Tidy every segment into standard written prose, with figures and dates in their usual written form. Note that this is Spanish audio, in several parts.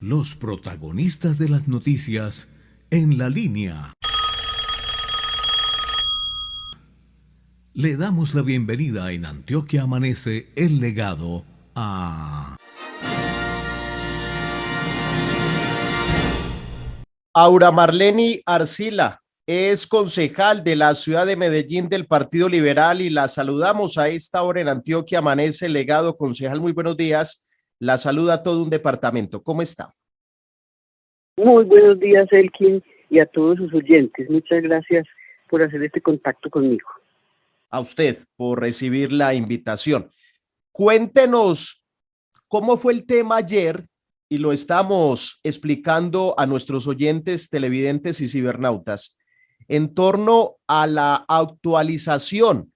Los protagonistas de las noticias en la línea. Le damos la bienvenida en Antioquia Amanece el legado a Aura Marleni Arcila es concejal de la ciudad de Medellín del Partido Liberal y la saludamos a esta hora en Antioquia Amanece el legado. Concejal, muy buenos días. La saluda todo un departamento. ¿Cómo está? Muy buenos días, Elkin, y a todos sus oyentes. Muchas gracias por hacer este contacto conmigo. A usted por recibir la invitación. Cuéntenos cómo fue el tema ayer y lo estamos explicando a nuestros oyentes, televidentes y cibernautas en torno a la actualización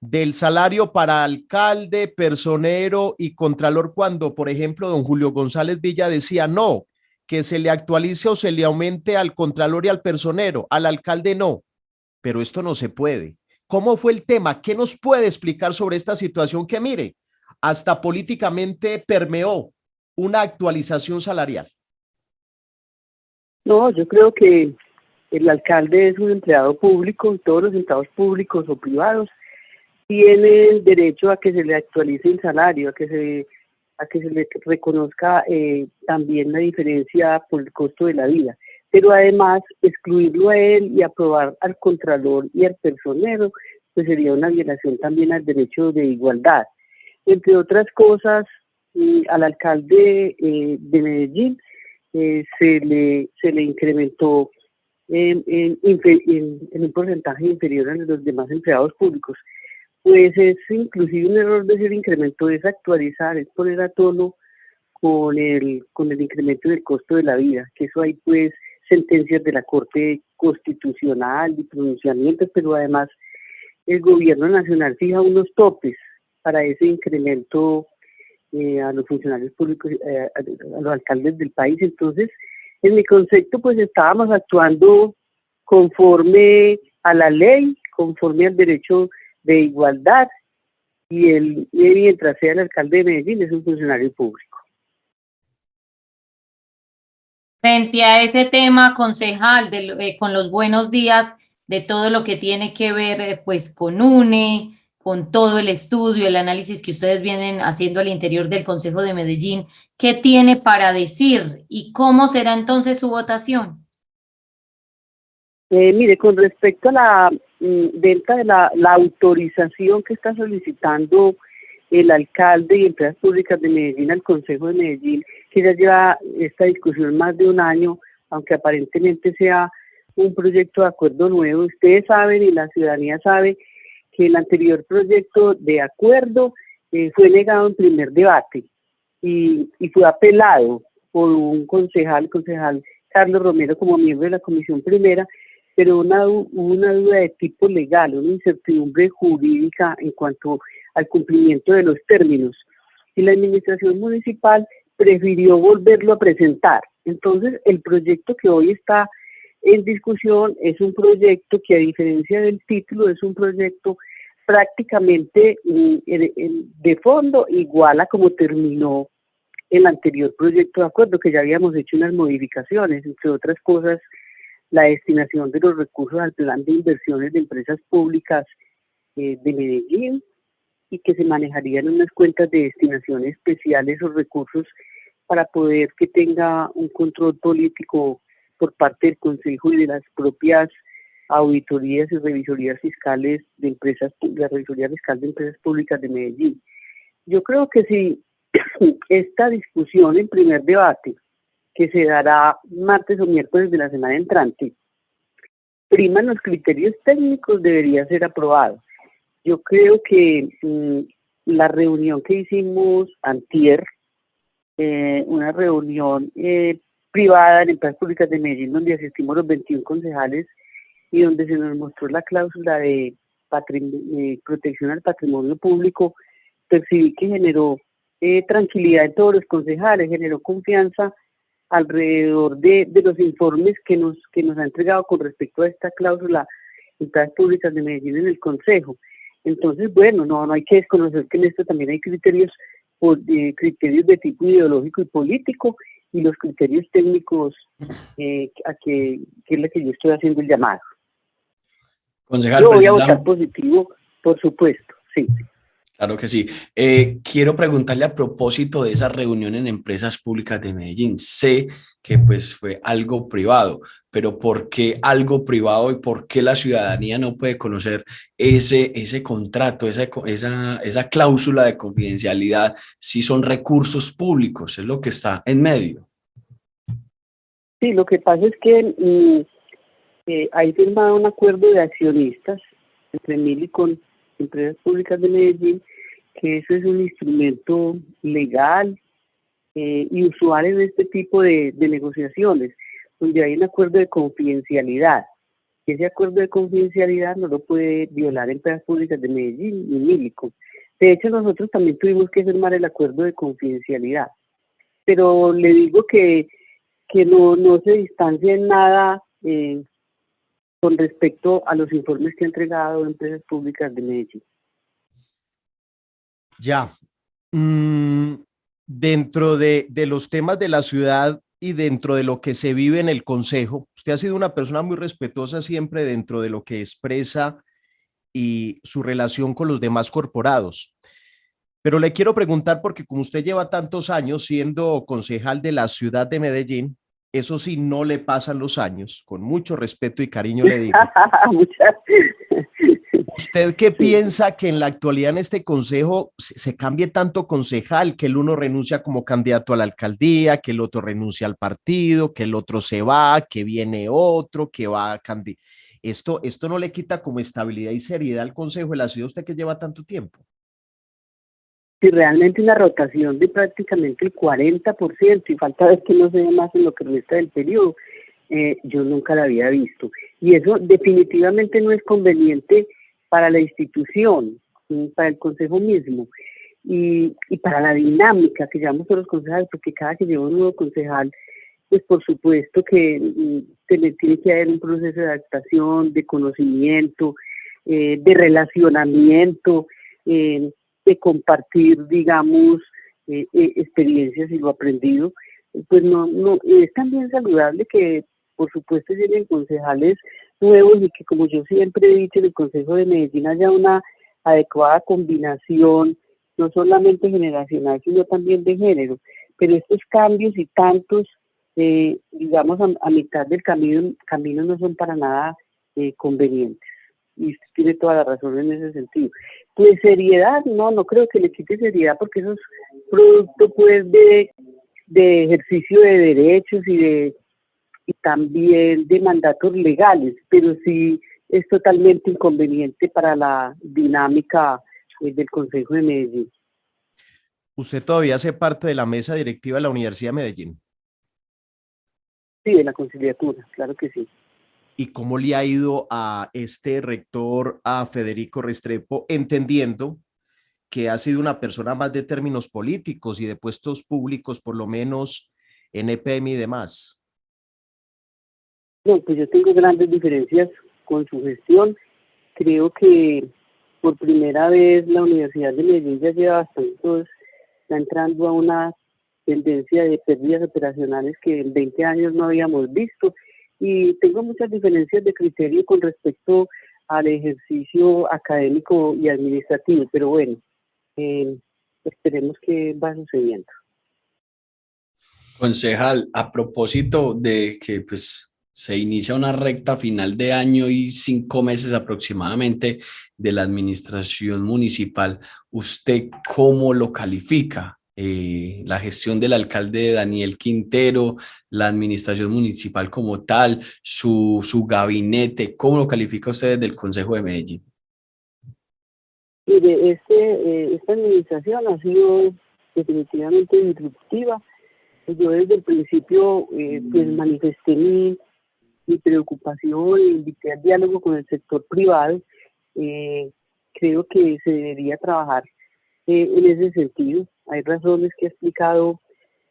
del salario para alcalde, personero y contralor cuando, por ejemplo, don Julio González Villa decía no, que se le actualice o se le aumente al contralor y al personero, al alcalde no, pero esto no se puede. ¿Cómo fue el tema? ¿Qué nos puede explicar sobre esta situación que, mire, hasta políticamente permeó una actualización salarial? No, yo creo que el alcalde es un empleado público, todos los empleados públicos o privados tienen derecho a que se le actualice el salario, a que se le reconozca también la diferencia por el costo de la vida. Pero además, excluirlo a él y aprobar al contralor y al personero, pues sería una violación también al derecho de igualdad. Entre otras cosas, al alcalde de Medellín se le incrementó en un porcentaje inferior a los demás empleados públicos. Pues es inclusive un error decir incremento, es actualizar, es poner a tono con el incremento del costo de la vida, que eso hay pues sentencias de la Corte Constitucional y pronunciamientos, pero además el gobierno nacional fija unos topes para ese incremento a los funcionarios públicos, a los alcaldes del país. Entonces, en mi concepto, pues estábamos actuando conforme a la ley, conforme al derecho de igualdad, y mientras sea el alcalde de Medellín, es un funcionario público. Frente a ese tema, concejal, con los buenos días de todo lo que tiene que ver pues con UNE, con todo el estudio, el análisis que ustedes vienen haciendo al interior del Consejo de Medellín, ¿qué tiene para decir y cómo será entonces su votación? Mire, con respecto a la venta de la autorización que está solicitando el alcalde y empresas públicas de Medellín al Consejo de Medellín, que ya lleva esta discusión más de un año, aunque aparentemente sea un proyecto de acuerdo nuevo. Ustedes saben y la ciudadanía sabe que el anterior proyecto de acuerdo fue negado en primer debate y fue apelado por un concejal Carlos Romero, como miembro de la Comisión Primera, pero hubo una duda de tipo legal, una incertidumbre jurídica en cuanto al cumplimiento de los términos, y la administración municipal prefirió volverlo a presentar. Entonces, el proyecto que hoy está en discusión es un proyecto que, a diferencia del título, es un proyecto prácticamente de fondo igual a como terminó el anterior proyecto de acuerdo, que ya habíamos hecho unas modificaciones, entre otras cosas, la destinación de los recursos al plan de inversiones de empresas públicas de Medellín, y que se manejarían unas cuentas de destinación especiales o recursos para poder que tenga un control político por parte del Consejo y de las propias auditorías y revisorías fiscales de empresas, la revisoría fiscal de empresas públicas de Medellín. Yo creo que si esta discusión en primer debate, que se dará martes o miércoles de la semana entrante, priman los criterios técnicos, debería ser aprobado. Yo creo que la reunión que hicimos antier, una reunión privada en empresas públicas de Medellín, donde asistimos los 21 concejales y donde se nos mostró la cláusula de protección al patrimonio público, percibí que generó tranquilidad en todos los concejales, generó confianza alrededor de los informes que nos ha entregado con respecto a esta cláusula en empresas públicas de Medellín en el Consejo. Entonces, bueno, no hay que desconocer que en esto también hay criterios de tipo ideológico y político, y los criterios técnicos que es la que yo estoy haciendo el llamado. Concejal, Yo voy a precisamente. votar positivo, por supuesto, sí. Claro que sí. Quiero preguntarle a propósito de esa reunión en Empresas Públicas de Medellín. Sé que pues fue algo privado, pero ¿por qué algo privado y por qué la ciudadanía no puede conocer ese contrato, esa cláusula de confidencialidad si son recursos públicos? Es lo que está en medio. Sí, lo que pasa es que hay firmado un acuerdo de accionistas entre Mil y con Empresas Públicas de Medellín, que eso es un instrumento legal y usual en este tipo de negociaciones, donde hay un acuerdo de confidencialidad. Ese acuerdo de confidencialidad no lo puede violar Empresas Públicas de Medellín ni Milicom. De hecho, nosotros también tuvimos que firmar el acuerdo de confidencialidad. Pero le digo que no se distancia en nada con respecto a los informes que ha entregado Empresas Públicas de Medellín. Ya. Dentro de los temas de la ciudad y dentro de lo que se vive en el consejo, usted ha sido una persona muy respetuosa siempre dentro de lo que expresa y su relación con los demás corporados. Pero le quiero preguntar, porque como usted lleva tantos años siendo concejal de la ciudad de Medellín, eso sí, no le pasan los años, con mucho respeto y cariño le digo. ¿Usted qué piensa que en la actualidad en este consejo se cambie tanto concejal, que el uno renuncia como candidato a la alcaldía, que el otro renuncia al partido, que el otro se va, que viene otro, que va a candidato? Esto no le quita como estabilidad y seriedad al consejo de la ciudad, usted que lleva tanto tiempo. Si realmente una rotación de prácticamente el 40% y falta ver que no se ve más en lo que resta del periodo, yo nunca la había visto. Y eso definitivamente no es conveniente para la institución, para el consejo mismo y para la dinámica que llevamos todos los concejales, porque cada que lleva un nuevo concejal, pues por supuesto que tiene que haber un proceso de adaptación, de conocimiento, de relacionamiento, de compartir, digamos, experiencias y lo aprendido. Pues no es también saludable que, por supuesto, lleguen concejales nuevos y que, como yo siempre he dicho, en el Consejo de Medellín haya una adecuada combinación, no solamente generacional, sino también de género. Pero estos cambios y tantos, digamos, a mitad del camino no son para nada convenientes. Y usted tiene toda la razón en ese sentido. Pues seriedad, no creo que le quite seriedad, porque eso es producto pues de ejercicio de derechos y también de mandatos legales, pero sí es totalmente inconveniente para la dinámica del Consejo de Medellín. ¿Usted todavía hace parte de la mesa directiva de la Universidad de Medellín? Sí, de la conciliatura, claro que sí. ¿Y cómo le ha ido a este rector, a Federico Restrepo, entendiendo que ha sido una persona más de términos políticos y de puestos públicos, por lo menos en EPM y demás? No, pues yo tengo grandes diferencias con su gestión. Creo que por primera vez la Universidad de Medellín ya lleva bastante, está entrando a una tendencia de pérdidas operacionales que en 20 años no habíamos visto, y tengo muchas diferencias de criterio con respecto al ejercicio académico y administrativo, pero bueno, esperemos que va sucediendo. Concejal, a propósito de que pues se inicia una recta final de año y 5 meses aproximadamente de la administración municipal, ¿usted cómo lo califica? La gestión del alcalde Daniel Quintero, la administración municipal como tal, su gabinete, ¿cómo lo califica usted desde el Consejo de Medellín? Mire, esta administración ha sido definitivamente disruptiva. Yo desde el principio pues manifesté mi preocupación, invité al diálogo con el sector privado. Creo que se debería trabajar en ese sentido. Hay razones que ha explicado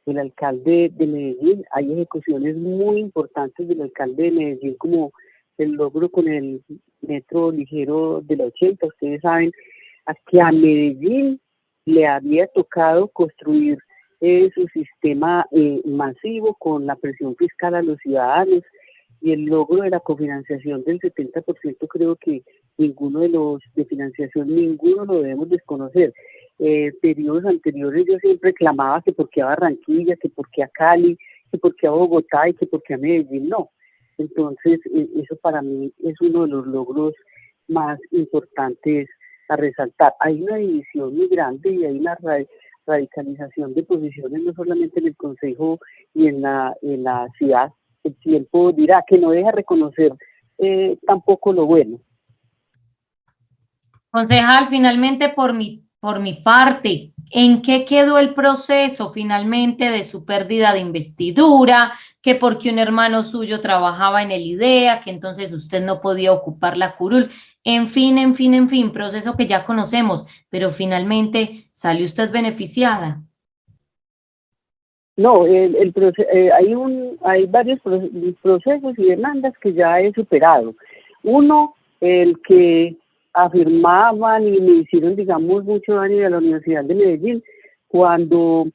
el alcalde de Medellín. Hay ejecuciones muy importantes del alcalde de Medellín, como el logro con el metro ligero de la 80. Ustedes saben que a Medellín le había tocado construir su sistema masivo con la presión fiscal a los ciudadanos y el logro de la cofinanciación del 70%, creo que ninguno lo debemos desconocer. Periodos anteriores yo siempre reclamaba que por qué a Barranquilla, que por qué a Cali, que por qué a Bogotá y que por qué a Medellín no. Entonces, eso para mí es uno de los logros más importantes a resaltar. Hay una división muy grande y hay una radicalización de posiciones, no solamente en el Consejo y en la ciudad. El tiempo dirá que no deja reconocer tampoco lo bueno. Concejal, finalmente por mi parte, ¿en qué quedó el proceso finalmente de su pérdida de investidura? Que porque un hermano suyo trabajaba en el IDEA, que entonces usted no podía ocupar la curul. En fin, proceso que ya conocemos, pero finalmente ¿salió usted beneficiada? No, hay varios procesos y demandas que ya he superado. Uno, el que afirmaban y me hicieron, digamos, mucho daño a la Universidad de Medellín cuando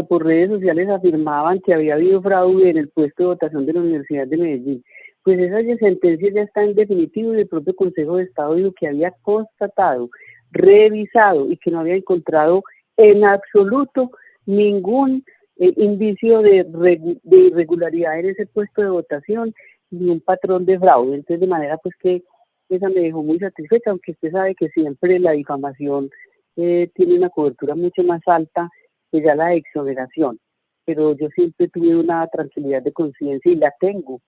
por redes sociales afirmaban que había habido fraude en el puesto de votación de la Universidad de Medellín. Pues esa sentencia ya está en definitivo y el propio Consejo de Estado dijo que había constatado, revisado y que no había encontrado en absoluto ningún indicio de irregularidad en ese puesto de votación ni un patrón de fraude. Entonces, de manera pues que esa me dejó muy satisfecha, aunque usted sabe que siempre la difamación tiene una cobertura mucho más alta que ya la exoneración, pero yo siempre tuve una tranquilidad de conciencia y la tengo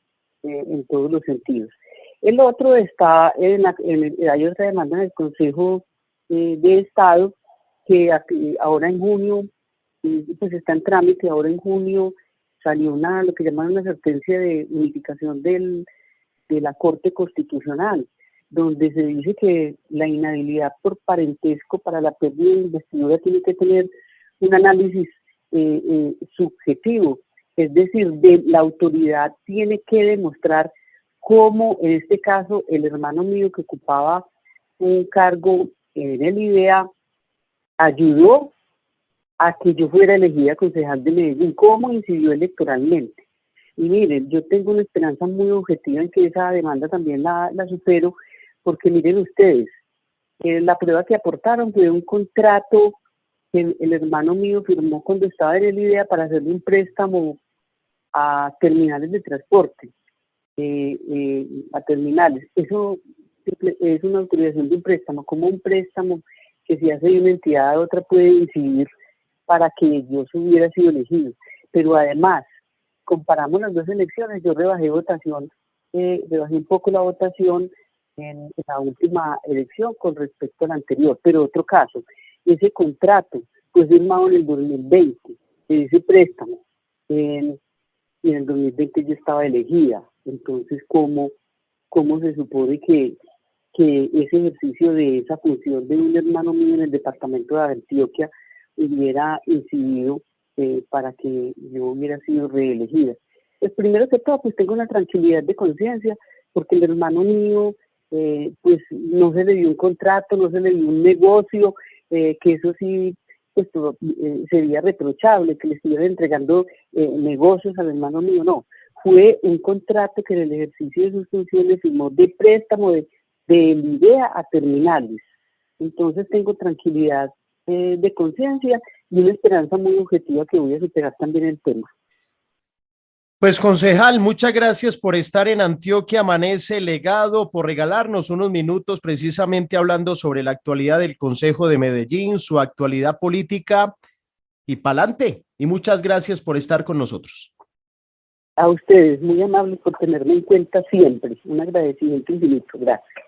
en todos los sentidos. El otro está hay otra demanda en el Consejo de Estado que ahora en junio pues está en trámite. Ahora en junio salió lo que llaman una sentencia de unificación de la Corte Constitucional, donde se dice que la inhabilidad por parentesco para la pérdida de investidura tiene que tener un análisis subjetivo, es decir, la autoridad tiene que demostrar cómo, en este caso, el hermano mío que ocupaba un cargo en el IDEA ayudó a que yo fuera elegida concejal de Medellín, cómo incidió electoralmente. Y miren, yo tengo una esperanza muy objetiva en que esa demanda también la supero, porque miren ustedes, la prueba que aportaron fue un contrato que el hermano mío firmó cuando estaba en el IDEA para hacerle un préstamo a terminales de transporte, a terminales. Eso es una autorización de un préstamo, como un préstamo que si hace de una entidad a otra puede incidir para que yo hubiera sido elegido. Pero además, comparamos las dos elecciones, yo rebajé un poco la votación en la última elección con respecto a la anterior. Pero otro caso, ese contrato fue firmado en el 2020, ese préstamo, y en el 2020 yo estaba elegida. Entonces, ¿cómo se supone que ese ejercicio de esa función de un hermano mío en el departamento de Antioquia hubiera incidido para que yo hubiera sido reelegida? Pues primero que todo, pues tengo una tranquilidad de conciencia, porque el hermano mío, pues no se le dio un contrato, no se le dio un negocio, que eso sí, pues sería reprochable, que le estuvieran entregando negocios al hermano mío. No, fue un contrato que en el ejercicio de sus funciones firmó de préstamo de IDEA a terminales. Entonces tengo tranquilidad de conciencia y una esperanza muy objetiva que voy a superar también el tema. Pues concejal, muchas gracias por estar en Antioquia Amanece Legado, por regalarnos unos minutos precisamente hablando sobre la actualidad del Consejo de Medellín, su actualidad política y pa'lante. Y muchas gracias por estar con nosotros. A ustedes, muy amables por tenerme en cuenta siempre. Un agradecimiento infinito. Gracias.